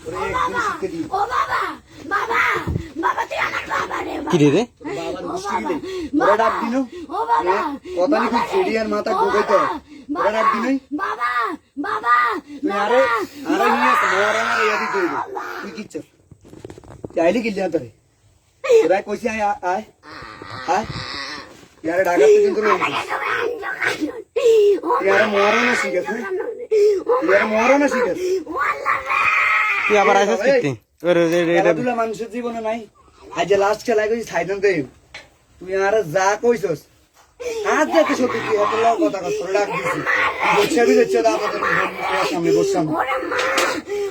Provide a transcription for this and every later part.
ওরে একদম শিখে দিই কি রে বাবার মুশকিল নেই ওরা ডাক দিনো কথা নি খুব ফেডিয়ার মাথা গোগাই তো ওরা ডাক দিনই তুই আরে আরে নিয়ে তোমার আমার ইয়াদি তুই তুই কি চাস চাইলি কি জানা তোরে ওরা কইছি আয় আয় আয় ইয়ারে ডাকাতে কিন্তু লই ইয়ারে মরো না শিখে ইয়ারে মরো না শিখে তুই আবার আইছিস কিতে খেলাধুলা মানুষের জীবনে নাই আজ যে লাস্ট খেলা কইছি থাইল্যান্ড দেই তুই আর যা কইছস আজ দেখে সত্যি কি এত লাভ কথা কস তোরা ডাক দিছি বসে বি যাচ্ছে দা আমাদের সামনে বসছাম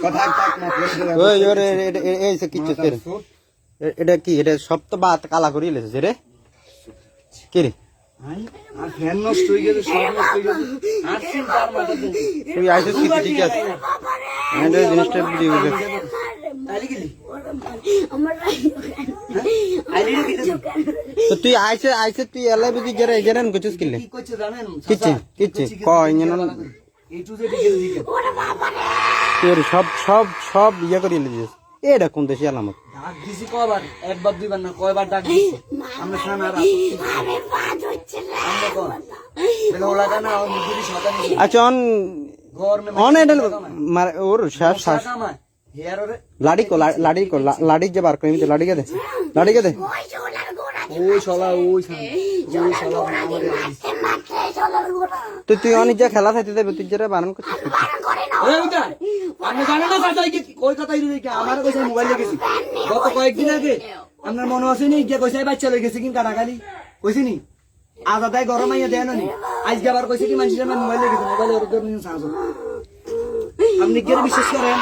কথা থাক না ওই ওরে এই সে কিচ্ছে তেরে এটা কি এটা সব তো বাত কালা করি লেছে রে কি রে আর ফ্যান নষ্ট হয়ে গেছে সব নষ্ট হয়ে গেছে আর চিন্তার মাথা তুই আইছিস কিতে ঠিক আছে এটা জিনিসটা বুঝি বুঝে আইলি গেলি তো তুই আইছে তুই এলাই বুঝি জেরে জেরেন কইছিস কিলে কি কইছে জানেন কিচ্ছে কয় ইঞ্জিন এই টু জেড গেল দিকে তোর সব ইয়া করি লিছিস এটা কোন দেশি আলামত ডাক দিছি কয়বার একবার দুইবার না কয়বার ডাক দিছি আমরা সানা রাত আরে বাজ হচ্ছে না আমরা কোন বেলা লাগা না ও মুদিরি শতানি আচ্ছা অন এটা মার ওর শ্বাস শ্বাস হেয়ার ওরে লাড়ি যে বার করি লাড়ি কে দে ওই শালা তুই অনেক যা খেলা থাকতে দেবে তুই যারা বারণ করছিস ওই উঠা আপনি জানেন না চাচা কি কই কথা ইরে কি আমার কইছে মোবাইল লেগেছি গত কয়েকদিন আগে আপনার মনে আছে নি যে কইছে বাচ্চা লই গেছে কিন কাটাকালি কইছি নি আদাদাই গরম আইয়া দেন নি আজকে আবার কইছে কি মানুষের মোবাইল লেগেছে মোবাইল ওর উপর নিয়ে সাহায্য আপনি কি বিশ্বাস করেন